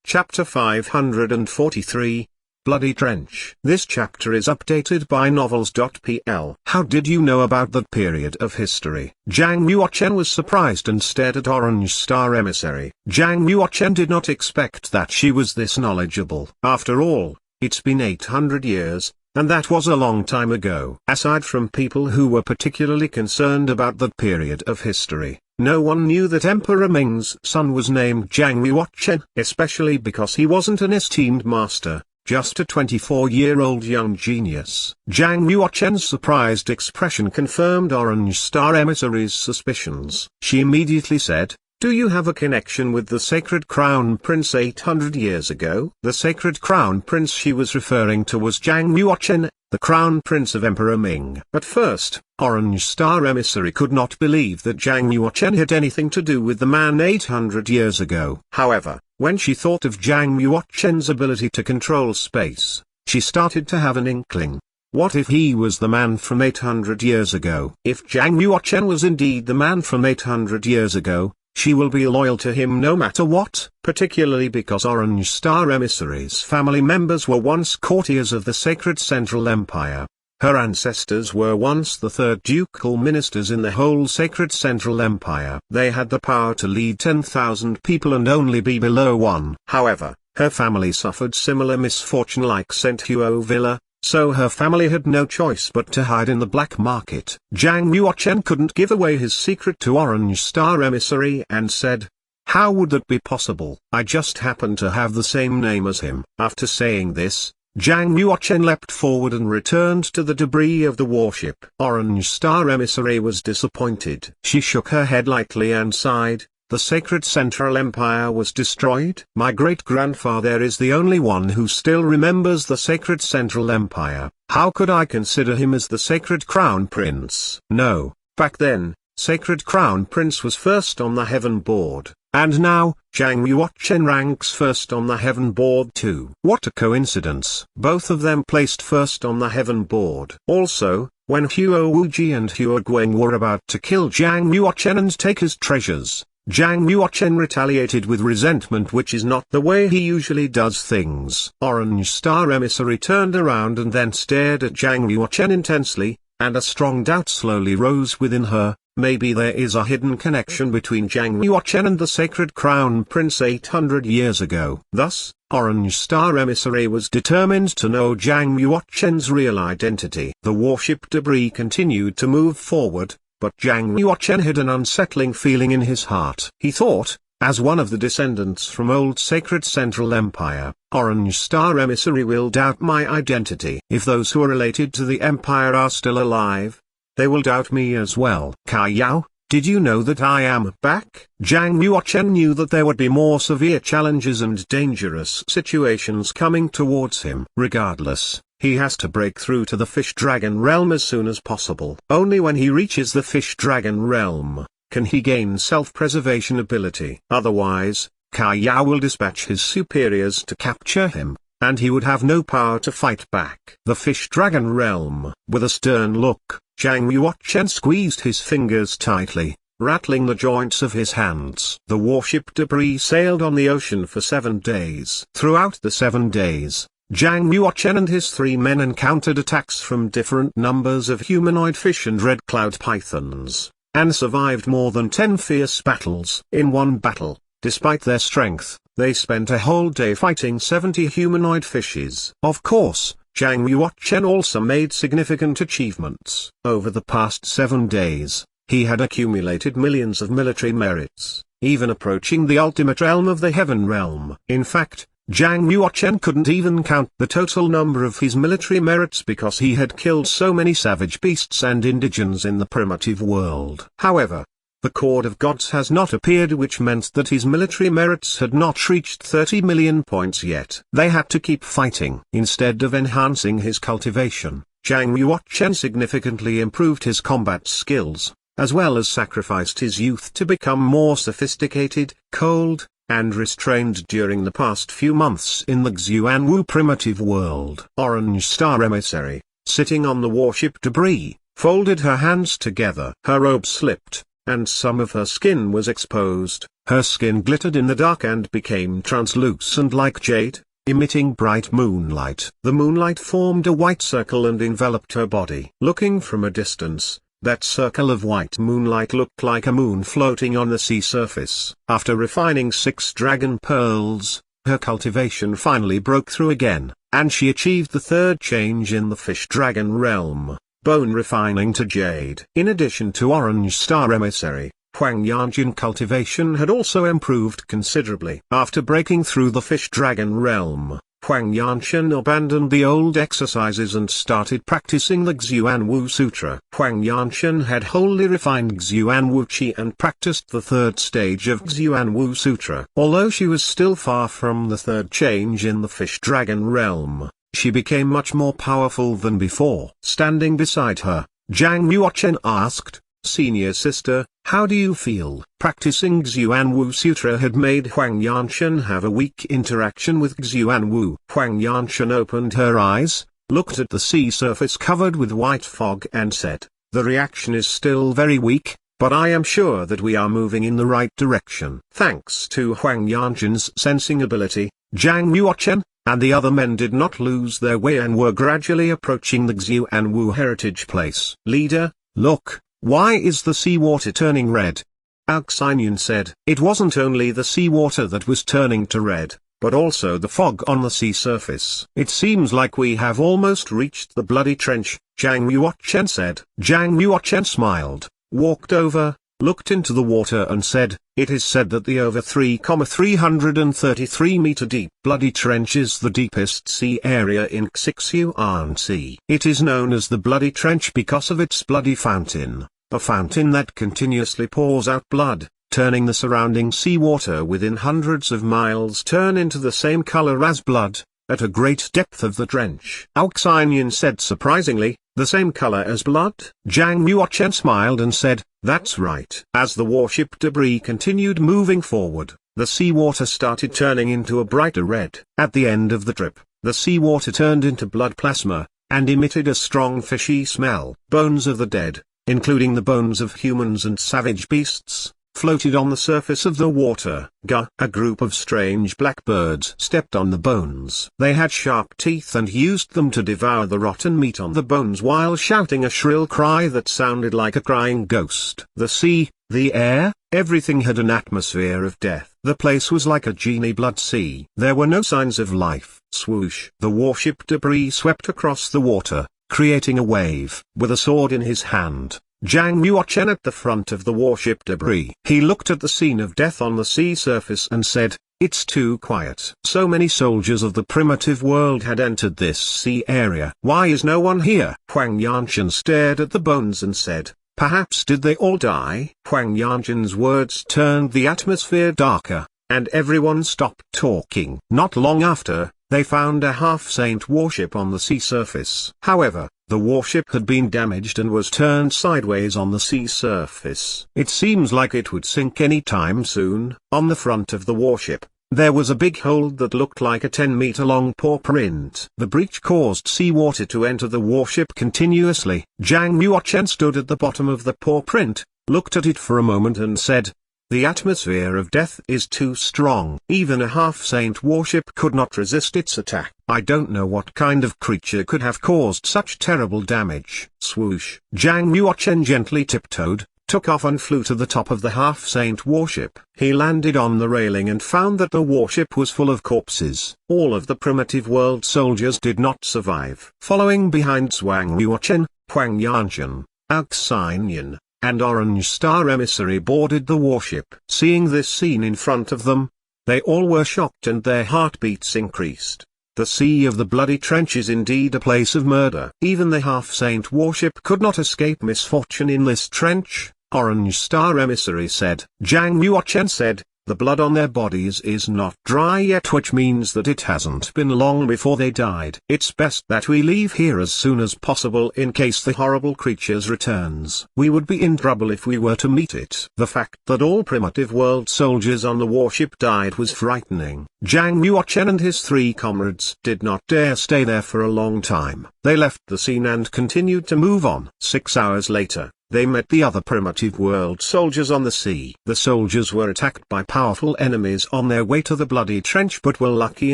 Chapter 543, Bloody Trench. This chapter is updated by novels.pl. How did you know about that period of history? Zhang Yuochen was surprised and stared at Orange Star Emissary. Zhang Yuochen did not expect that she was this knowledgeable. After all, it's been 800 years, and that was a long time ago. Aside from people who were particularly concerned about that period of history, no one knew that Emperor Ming's son was named Zhang Yuochen, especially because he wasn't an esteemed master, just a 24-year-old young genius. Zhang Yuochen's surprised expression confirmed Orange Star Emissary's suspicions. She immediately said, "Do you have a connection with the Sacred Crown Prince 800 years ago?" The Sacred Crown Prince she was referring to was Zhang Yuochen, the Crown Prince of Emperor Ming. At first, Orange Star Emissary could not believe that Zhang Yuochen had anything to do with the man 800 years ago. However, when she thought of Zhang Yuochen's ability to control space, she started to have an inkling. What if he was the man from 800 years ago? If Zhang Yuochen was indeed the man from 800 years ago, she will be loyal to him no matter what, particularly because Orange Star Emissary's family members were once courtiers of the Sacred Central Empire. Her ancestors were once the third ducal ministers in the whole Sacred Central Empire. They had the power to lead 10,000 people and only be below one. However, her family suffered similar misfortune like St. Huo Villa, so her family had no choice but to hide in the black market. Zhang Yuochen couldn't give away his secret to Orange Star Emissary and said, "How would that be possible? I just happen to have the same name as him." After saying this, Zhang Yuochen leapt forward and returned to the debris of the warship. Orange Star Emissary was disappointed. She shook her head lightly and sighed. The Sacred Central Empire was destroyed. My great-grandfather is the only one who still remembers the Sacred Central Empire. How could I consider him as the Sacred Crown Prince? No, back then, Sacred Crown Prince was first on the Heaven Board, and now, Zhang Yuochen ranks first on the Heaven Board too. What a coincidence. Both of them placed first on the Heaven Board. Also, when Huo Wuji and Huo Guang were about to kill Zhang Yuochen and take his treasures, Zhang Yuochen retaliated with resentment, which is not the way he usually does things. Orange Star Emissary turned around and then stared at Zhang Yuochen intensely, and a strong doubt slowly rose within her. Maybe there is a hidden connection between Zhang Yuochen and the Sacred Crown Prince 800 years ago. Thus, Orange Star Emissary was determined to know Zhang Yuochen's real identity. The warship debris continued to move forward, but Zhang Yuochen had an unsettling feeling in his heart. He thought, as one of the descendants from old Sacred Central Empire, Orange Star Emissary will doubt my identity. If those who are related to the Empire are still alive, they will doubt me as well. Kai Yao, did you know that I am back? Zhang Yuochen knew that there would be more severe challenges and dangerous situations coming towards him. Regardless, he has to break through to the Fish Dragon Realm as soon as possible. Only when he reaches the Fish Dragon Realm can he gain self-preservation ability. Otherwise, Kai Yao will dispatch his superiors to capture him, and he would have no power to fight back. The Fish Dragon Realm. With a stern look, Zhang Yuochen squeezed his fingers tightly, rattling the joints of his hands. The warship debris sailed on the ocean for 7 days. Throughout the 7 days, Zhang Yuochen and his 3 men encountered attacks from different numbers of humanoid fish and red cloud pythons, and survived more than 10 fierce battles. In one battle, despite their strength, they spent a whole day fighting 70 humanoid fishes. Of course, Zhang Yuochen also made significant achievements. Over the past 7 days, he had accumulated millions of military merits, even approaching the ultimate realm of the Heaven Realm. In fact, Zhang Yuochen couldn't even count the total number of his military merits because he had killed so many savage beasts and indigents in the primitive world. However, the Cord of Gods has not appeared, which meant that his military merits had not reached 30 million points yet. They had to keep fighting. Instead of enhancing his cultivation, Zhang Yuochen significantly improved his combat skills, as well as sacrificed his youth to become more sophisticated, cold, and restrained during the past few months in the Xuanwu primitive world. Orange Star Emissary, sitting on the warship debris, folded her hands together. Her robe slipped, and some of her skin was exposed. Her skin glittered in the dark and became translucent like jade, emitting bright moonlight. The moonlight formed a white circle and enveloped her body. Looking from a distance, that circle of white moonlight looked like a moon floating on the sea surface. After refining 6 dragon pearls, her cultivation finally broke through again, and she achieved the 3rd change in the fish dragon realm, bone refining to jade. In addition to Orange Star Emissary, Huang Yanjin cultivation had also improved considerably. After breaking through the fish dragon realm, Huang Yanjin abandoned the old exercises and started practicing the Xuan Wu Sutra. Huang Yanjin had wholly refined Xuan Wu Qi and practiced the 3rd stage of Xuan Wu Sutra. Although she was still far from the 3rd change in the fish dragon realm, she became much more powerful than before. Standing beside her, Zhang Yuochen asked, "Senior sister, how do you feel?" Practicing Xuan Wu Sutra had made Huang Yanchen have a weak interaction with Xuan Wu. Huang Yanchen opened her eyes, looked at the sea surface covered with white fog and said, "The reaction is still very weak, but I am sure that we are moving in the right direction." Thanks to Huang Yanchen's sensing ability, Zhang Yuochen and the other men did not lose their way and were gradually approaching the Xuan Wu heritage place. "Leader, look. Why is the seawater turning red?" Aoxinian said. It wasn't only the seawater that was turning to red, but also the fog on the sea surface. "It seems like we have almost reached the bloody trench," Zhang Yuochen said. Zhang Yuochen smiled, walked over, looked into the water and said, "It is said that the over 3,333 meter deep bloody trench is the deepest sea area in Xixuan Sea. It is known as the bloody trench because of its bloody fountain, a fountain that continuously pours out blood, turning the surrounding seawater within hundreds of miles turn into the same color as blood, at a great depth of the trench." Aoxinian said surprisingly, "The same color as blood?" Zhang Yuochen smiled and said, "That's right." As the warship debris continued moving forward, the seawater started turning into a brighter red. At the end of the trip, the seawater turned into blood plasma, and emitted a strong fishy smell. Bones of the dead, including the bones of humans and savage beasts, floated on the surface of the water. A group of strange blackbirds stepped on the bones. They had sharp teeth and used them to devour the rotten meat on the bones while shouting a shrill cry that sounded like a crying ghost. The sea, the air, everything had an atmosphere of death. The place was like a genie blood sea. There were no signs of life. Swoosh! The warship debris swept across the water, creating a wave. With a sword in his hand, Zhang Yuochen at the front of the warship debris. He looked at the scene of death on the sea surface and said, "It's too quiet." So many soldiers of the primitive world had entered this sea area. "Why is no one here?" Huang Yanchen stared at the bones and said, "Perhaps did they all die?" Huang Yanchen's words turned the atmosphere darker, and everyone stopped talking. Not long after, they found a half-saint warship on the sea surface. However, the warship had been damaged and was turned sideways on the sea surface. It seems like it would sink any time soon. On the front of the warship, there was a big hole that looked like a 10-meter-long paw print. The breach caused seawater to enter the warship continuously. Zhang Yuochen stood at the bottom of the paw print, looked at it for a moment and said, "The atmosphere of death is too strong. Even a half-saint warship could not resist its attack. I don't know what kind of creature could have caused such terrible damage." Swoosh! Zhang Yuochen gently tiptoed, took off and flew to the top of the half-saint warship. He landed on the railing and found that the warship was full of corpses. All of the primitive world soldiers did not survive. Following behind Zhang Yuochen, Huang Yanchen, Aoxinian, and Orange Star Emissary boarded the warship. Seeing this scene in front of them, they all were shocked and their heartbeats increased. The Sea of the Bloody Trench is indeed a place of murder. Even the half-saint warship could not escape misfortune in this trench, Orange Star Emissary said. Zhang Yuochen said, "The blood on their bodies is not dry yet, which means that it hasn't been long before they died. It's best that we leave here as soon as possible in case the horrible creatures returns. We would be in trouble if we were to meet it." The fact that all primitive world soldiers on the warship died was frightening. Zhang Yuochen and his 3 comrades did not dare stay there for a long time. They left the scene and continued to move on. 6 hours later, they met the other primitive world soldiers on the sea. The soldiers were attacked by powerful enemies on their way to the Bloody Trench, but were lucky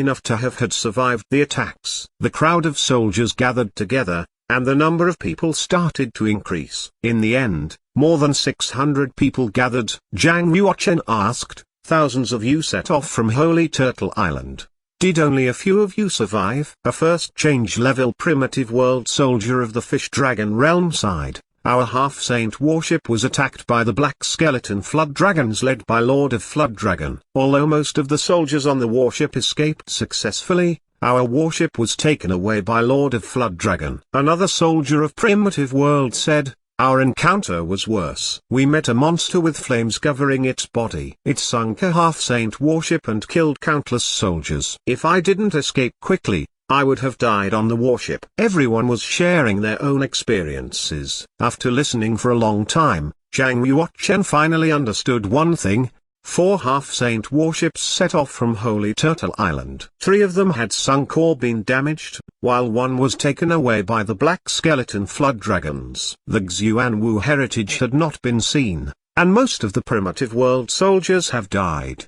enough to have had survived the attacks. The crowd of soldiers gathered together, and the number of people started to increase. In the end, more than 600 people gathered. Zhang Yuochen asked, "Thousands of you set off from Holy Turtle Island. Did only a few of you survive?" A first change-level primitive world soldier of the Fish Dragon realm sighed. "Our half-saint warship was attacked by the black skeleton flood dragons led by Lord of Flood Dragon. Although most of the soldiers on the warship escaped successfully, our warship was taken away by Lord of Flood Dragon." Another soldier of primitive world said, "Our encounter was worse. We met a monster with flames covering its body. It sunk a half-saint warship and killed countless soldiers. If I didn't escape quickly, I would have died on the warship." Everyone was sharing their own experiences. After listening for a long time, Zhang Yuochen finally understood one thing. 4 half-saint warships set off from Holy Turtle Island. 3 of them had sunk or been damaged, while 1 was taken away by the black skeleton flood dragons. The Xuanwu heritage had not been seen, and most of the primitive world soldiers have died.